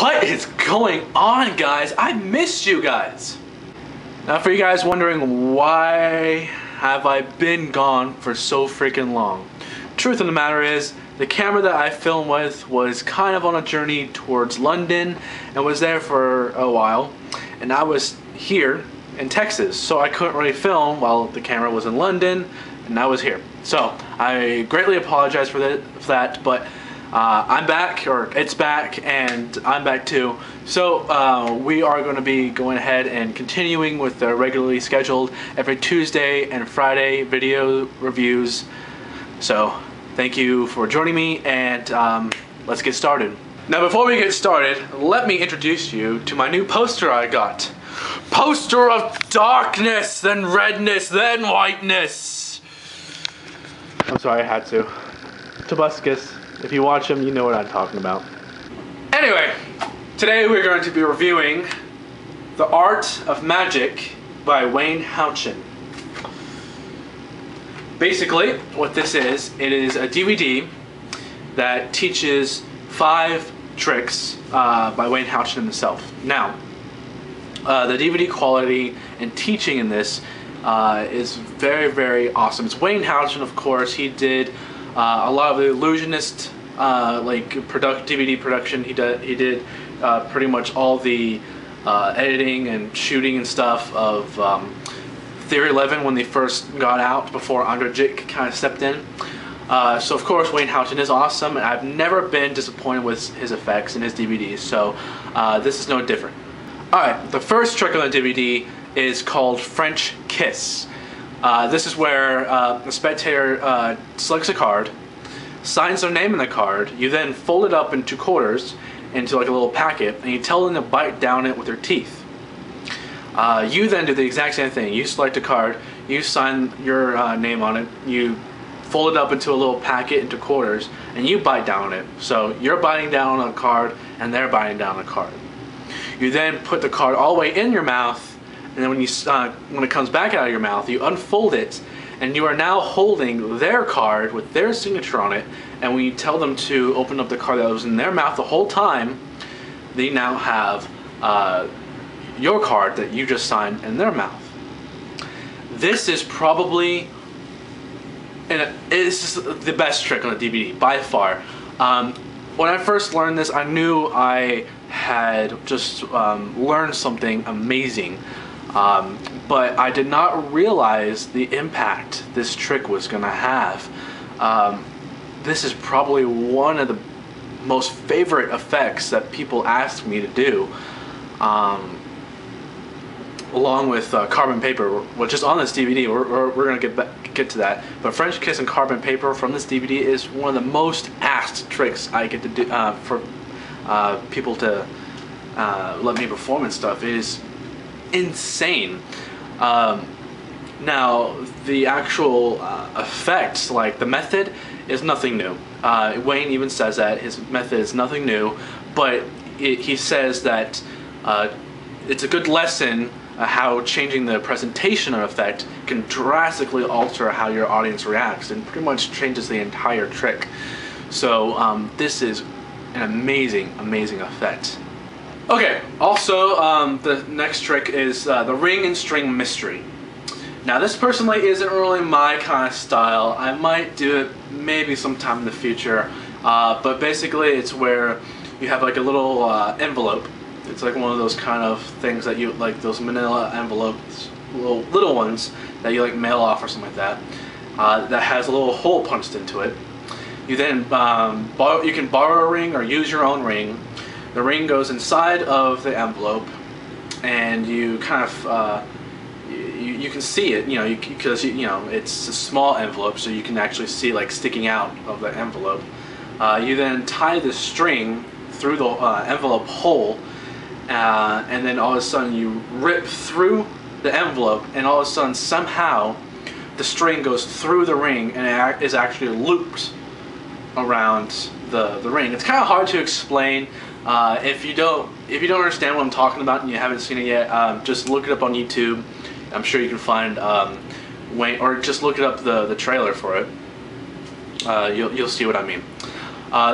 What is going on, guys? I missed you guys. Now, for you guys wondering why have I been gone for so freaking long, truth of the matter is the camera that I filmed with was kind of on a journey towards London and was there for a while, and I was here in Texas, so I couldn't really film while the camera was in London and I was here. So I greatly apologize for that, but I'm back, or it's back, and I'm back too. So we are going to be going ahead and continuing with the regularly scheduled every Tuesday and Friday video reviews. So thank you for joining me, and let's get started. Now, before we get started, let me introduce you to my new poster I got. Poster of darkness, then redness, then whiteness. I'm sorry, I had to. Tobuscus. If you watch them, you know what I'm talking about. Anyway, today we're going to be reviewing The Art of Magic by Wayne Houchin. Basically, what this is, it is a DVD that teaches 5 tricks by Wayne Houchin himself. Now, the DVD quality and teaching in this is very, very awesome. It's Wayne Houchin, of course. He did a lot of the illusionist DVD production. He did pretty much all the editing and shooting and stuff of Theory 11 when they first got out, before Andrzej kind of stepped in. So of course Wayne Houchin is awesome, and I've never been disappointed with his effects and his DVDs, so this is no different. Alright, the first trick on the DVD is called French Kiss. This is where the spectator selects a card, signs their name in the card. You then fold it up into quarters, into like a little packet, and you tell them to bite down it with their teeth. You then do the exact same thing. You select a card, you sign your name on it, you fold it up into a little packet into quarters, and you bite down it. So you're biting down on a card, and they're biting down on a card. You then put the card all the way in your mouth, and then when it comes back out of your mouth, you unfold it, and you are now holding their card with their signature on it. And when you tell them to open up the card that was in their mouth the whole time, they now have your card that you just signed in their mouth. This is probably, it's the best trick on the DVD by far. When I first learned this, I knew I had just learned something amazing. But I did not realize the impact this trick was going to have. This is probably one of the most favorite effects that people ask me to do, along with carbon paper, which is on this DVD. We're going to get to that. But French Kiss and carbon paper from this DVD is one of the most asked tricks I get to do for people to let me perform and stuff. It is insane. Now, the actual effects, like the method, is nothing new. Wayne even says that his method is nothing new, but he says that it's a good lesson how changing the presentation of effect can drastically alter how your audience reacts, and pretty much changes the entire trick. So this is an amazing, amazing effect. Okay, also the next trick is the ring and string mystery. Now, this personally isn't really my kind of style. I might do it maybe sometime in the future, but basically it's where you have like a little envelope. It's like one of those kind of things that you, like those manila envelopes, little ones that you like mail off or something like that, that has a little hole punched into it. You then you can borrow a ring or use your own ring. The ring goes inside of the envelope, and you kind of you can see it, because it's a small envelope, so you can actually see like sticking out of the envelope. You then tie the string through the envelope hole, and then all of a sudden you rip through the envelope, and all of a sudden somehow the string goes through the ring and it is actually looped around the ring. It's kind of hard to explain. If you don't understand what I'm talking about and you haven't seen it yet, just look it up on YouTube. I'm sure you can find Wayne, or just look it up the trailer for it. You'll see what I mean.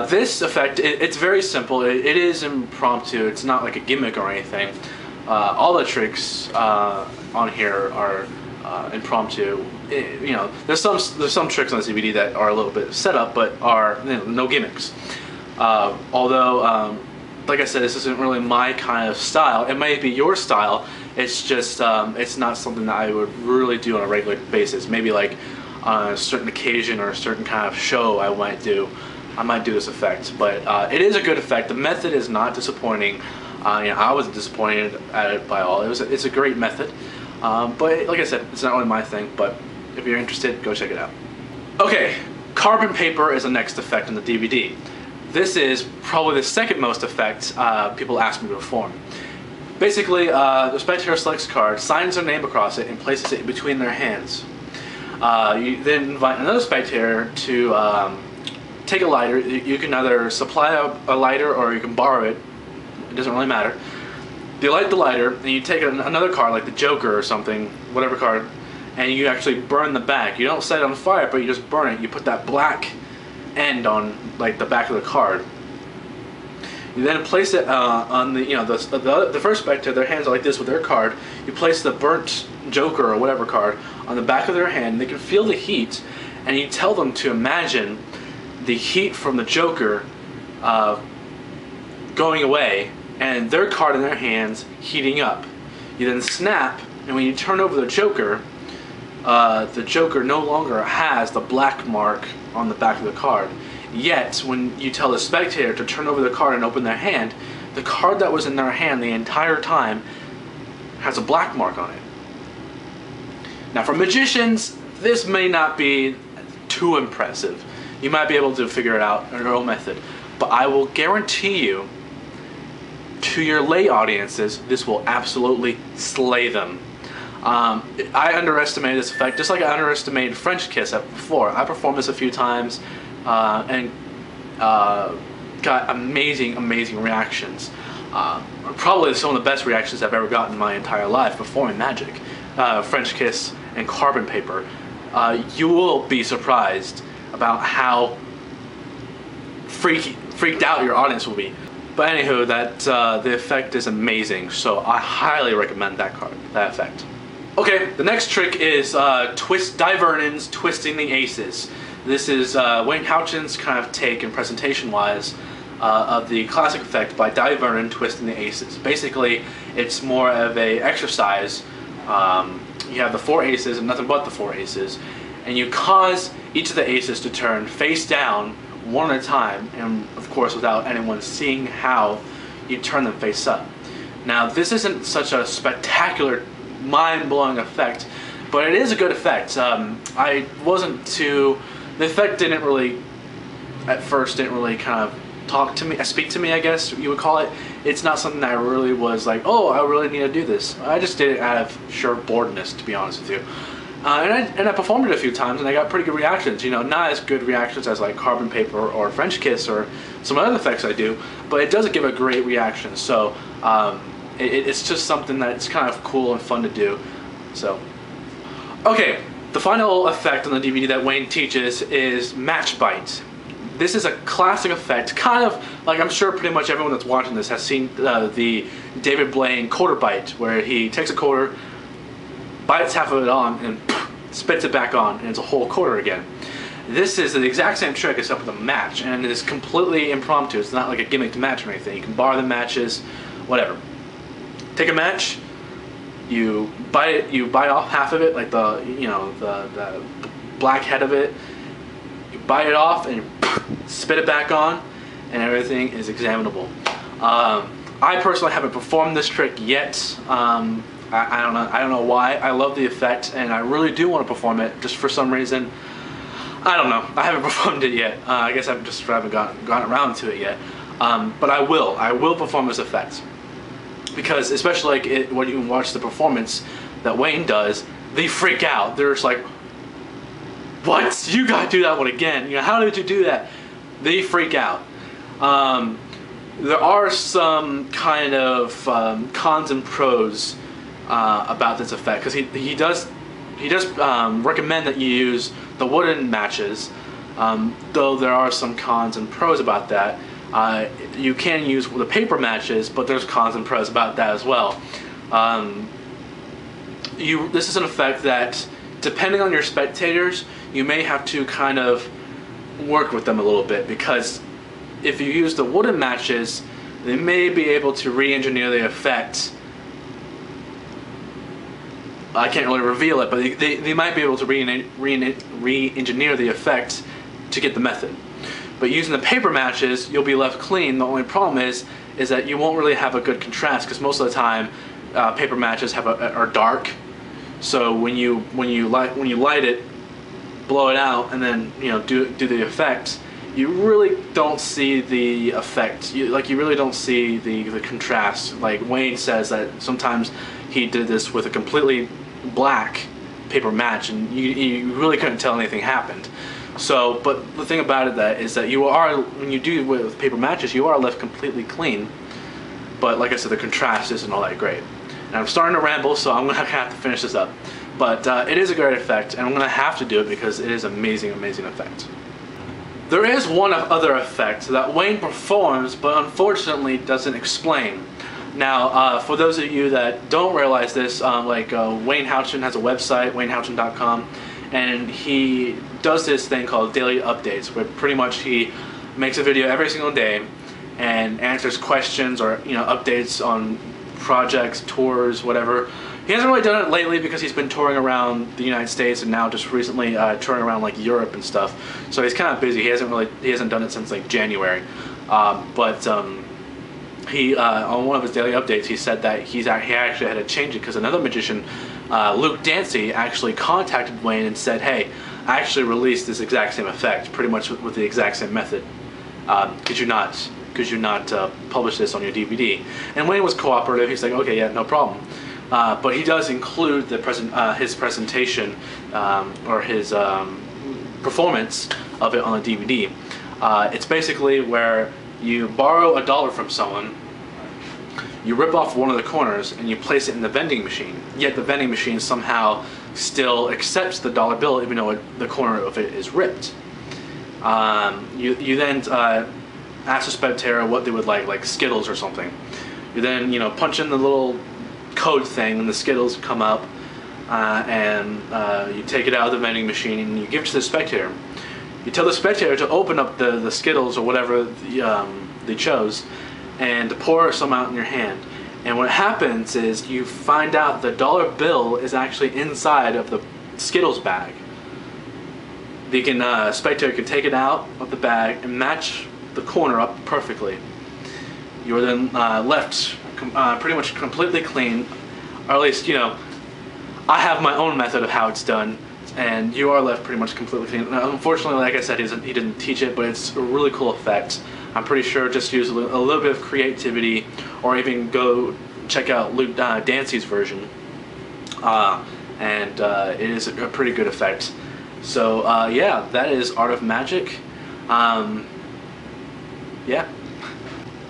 This effect, it's very simple. It is impromptu. It's not like a gimmick or anything. All the tricks on here are impromptu. You know, there's some tricks on the DVD that are a little bit set up, but are, you know, no gimmicks. Although, like I said, this isn't really my kind of style. It might be your style. It's just it's not something that I would really do on a regular basis. Maybe like on a certain occasion or a certain kind of show I might do this effect. But it is a good effect. The method is not disappointing. You know, I wasn't disappointed at it by all. It's a great method. But like I said, it's not really my thing. But if you're interested, go check it out. Okay, carbon paper is the next effect on the DVD. This is probably the second most effect people ask me to perform. Basically, the spectator selects a card, signs their name across it, and places it between their hands. You then invite another spectator to take a lighter. You can either supply a lighter or you can borrow it. It doesn't really matter. You light the lighter, and you take another card, like the Joker or something, whatever card, and you actually burn the back. You don't set it on fire, but you just burn it. You put that black end on like the back of the card. You then place it on the, you know, the first spectator. Their hands are like this with their card. You place the burnt Joker or whatever card on the back of their hand. They can feel the heat, and you tell them to imagine the heat from the Joker going away and their card in their hands heating up. You then snap, and when you turn over the Joker no longer has the black mark on the back of the card. Yet, when you tell the spectator to turn over the card and open their hand, the card that was in their hand the entire time has a black mark on it. Now, for magicians, this may not be too impressive. You might be able to figure it out in your own method. But I will guarantee you, to your lay audiences, this will absolutely slay them. I underestimated this effect, just like I underestimated French kiss before. I performed this a few times and got amazing reactions. Probably some of the best reactions I've ever gotten in my entire life performing magic. French kiss and carbon paper. You will be surprised about how freaked out your audience will be. But anywho, the effect is amazing, so I highly recommend that effect. Okay, the next trick is Dai Vernon's Twisting the Aces. This is Wayne Houchin's kind of take and presentation-wise of the classic effect by Dai Vernon, Twisting the Aces. Basically, it's more of a exercise. You have the 4 aces and nothing but the 4 aces, and you cause each of the aces to turn face down one at a time, and of course without anyone seeing how you turn them face up. Now, this isn't such a spectacular, mind-blowing effect, but it is a good effect. The effect didn't really, at first, didn't really kind of speak to me, I guess you would call it. It's not something that I really was like, oh, I really need to do this. I just did it out of sheer boredness, to be honest with you. And I performed it a few times, and I got pretty good reactions. You know, not as good reactions as like carbon paper or French kiss or some other effects I do, but it does give a great reaction. So it's just something that's kind of cool and fun to do. So, okay, the final effect on the DVD that Wayne teaches is match bite. This is a classic effect, kind of like, I'm sure pretty much everyone that's watching this has seen the David Blaine quarter bite, where he takes a quarter, bites half of it on, and spits it back on, and it's a whole quarter again. This is the exact same trick except with a match, and it is completely impromptu. It's not like a gimmicked match or anything. You can borrow the matches, whatever. Take a match, you bite off half of it, like the black head of it. You bite it off and spit it back on, and everything is examinable. I personally haven't performed this trick yet. I don't know why. I love the effect, and I really do want to perform it. Just for some reason, I don't know. I haven't performed it yet. I guess I haven't gotten around to it yet. But I will perform this effect, because especially like when you watch the performance that Wayne does, they freak out. They're just like, "What? You gotta do that one again? You know, how did you do that?" They freak out. There are some kind of cons and pros about this effect, because he does recommend that you use the wooden matches, Though there are some cons and pros about that. You can use the paper matches, but there's cons and pros about that as well. This is an effect that, depending on your spectators, you may have to kind of work with them a little bit, because if you use the wooden matches, they may be able to re-engineer the effect. I can't really reveal it, but they might be able to re-engineer the effect to get the method. But using the paper matches, you'll be left clean. The only problem is that you won't really have a good contrast, because most of the time paper matches are dark. So when you light it, blow it out, and then do the effect, you really don't see the effect. You really don't see the contrast. Like Wayne says that sometimes he did this with a completely black paper match, and you really couldn't tell anything happened. So, but the thing about it is that when you do with paper matches, you are left completely clean. But like I said, the contrast isn't all that great. And I'm starting to ramble, so I'm gonna have to finish this up. But it is a great effect, and I'm gonna have to do it because it is an amazing, amazing effect. There is one other effect that Wayne performs, but unfortunately doesn't explain. Now, for those of you that don't realize this, Wayne Houchin has a website, waynehouchin.com, and he does this thing called daily updates, where pretty much he makes a video every single day and answers questions or updates on projects, tours, whatever. He hasn't really done it lately because he's been touring around the United States, and now just recently touring around like Europe and stuff. So he's kind of busy. He hasn't done it since like January. He on one of his daily updates, he said that he actually had to change it because another magician, Luke Dancy, actually contacted Wayne and said, "Hey, I actually released this exact same effect, pretty much with the exact same method. Could you not publish this on your DVD?" And Wayne was cooperative. He's like, "Okay, yeah, no problem." But he does include his presentation or his performance of it on a DVD. It's basically where you borrow $1 from someone, you rip off one of the corners, and you place it in the vending machine. Yet the vending machine somehow still accepts the dollar bill, even though the corner of it is ripped. You then ask the spectator what they would like Skittles or something. You then punch in the little code thing, and the Skittles come up, and you take it out of the vending machine and you give it to the spectator. You tell the spectator to open up the Skittles or whatever they chose, and to pour some out in your hand. And what happens is you find out the dollar bill is actually inside of the Skittles bag. The spectator can take it out of the bag and match the corner up perfectly. You are then left pretty much completely clean, or at least I have my own method of how it's done, and you are left pretty much completely clean. Unfortunately, like I said, he didn't teach it, but it's a really cool effect. I'm pretty sure just use a little bit of creativity, or even go check out Luke Dancy's version, and it is a pretty good effect. So yeah, that is Art of Magic. Yeah.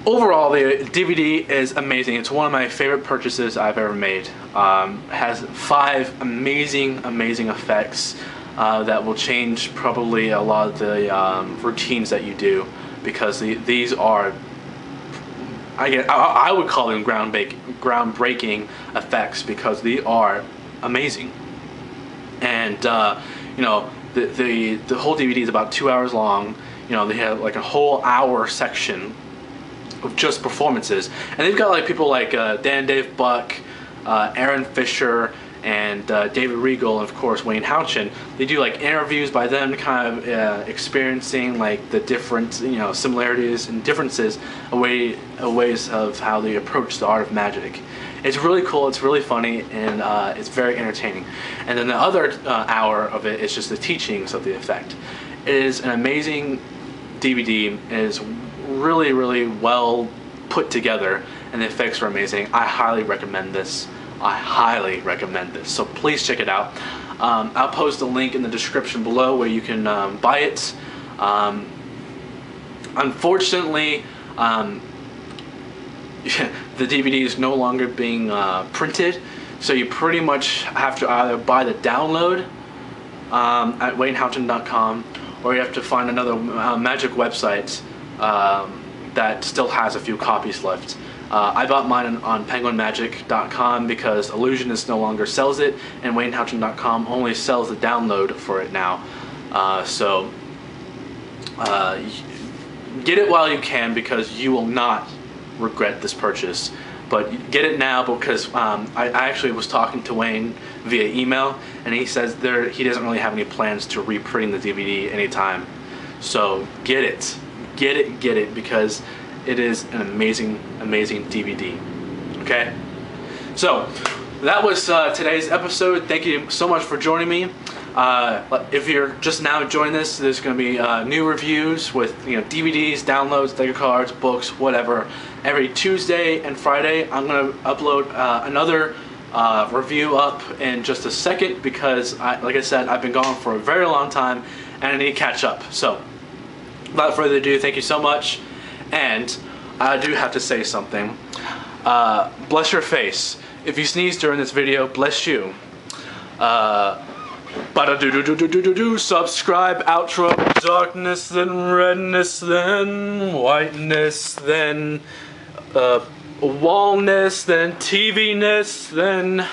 Overall, the DVD is amazing. It's one of my favorite purchases I've ever made. Has 5 amazing, amazing effects that will change probably a lot of the routines that you do, because these are, I would call them groundbreaking effects, because they are amazing. And the whole DVD is about 2 hours long. They have like a whole hour section of just performances, and they've got like people like Dave Buck, Aaron Fisher, and David Regal, and of course Wayne Houchin. They do like interviews by them, kind of experiencing like the different similarities and differences, ways of how they approach the art of magic. It's really cool, it's really funny, and it's very entertaining. And then the other hour of it is just the teachings of the effect. It is an amazing DVD. It is really, really well put together, and the effects are amazing. I highly recommend this. So please check it out. I'll post a link in the description below where you can buy it. Unfortunately, the DVD is no longer being printed, so you pretty much have to either buy the download at waynehouchin.com, or you have to find another Magic website that still has a few copies left. I bought mine on penguinmagic.com because Illusionist no longer sells it, and WayneHouchin.com only sells the download for it now. So get it while you can, because you will not regret this purchase. But get it now, because I actually was talking to Wayne via email, and he says he doesn't really have any plans to reprinting the DVD anytime. So get it, because it is an amazing, amazing DVD. Okay? So that was today's episode. Thank you so much for joining me. If you're just now joining this, there's going to be new reviews with DVDs, downloads, Lego cards, books, whatever. Every Tuesday and Friday, I'm going to upload another review up in just a second, because like I said, I've been gone for a very long time and I need to catch up. So without further ado, thank you so much. And I do have to say something. Bless your face. If you sneeze during this video, bless you. Subscribe, outro, darkness, then redness, then whiteness, then wallness, then TV-ness, then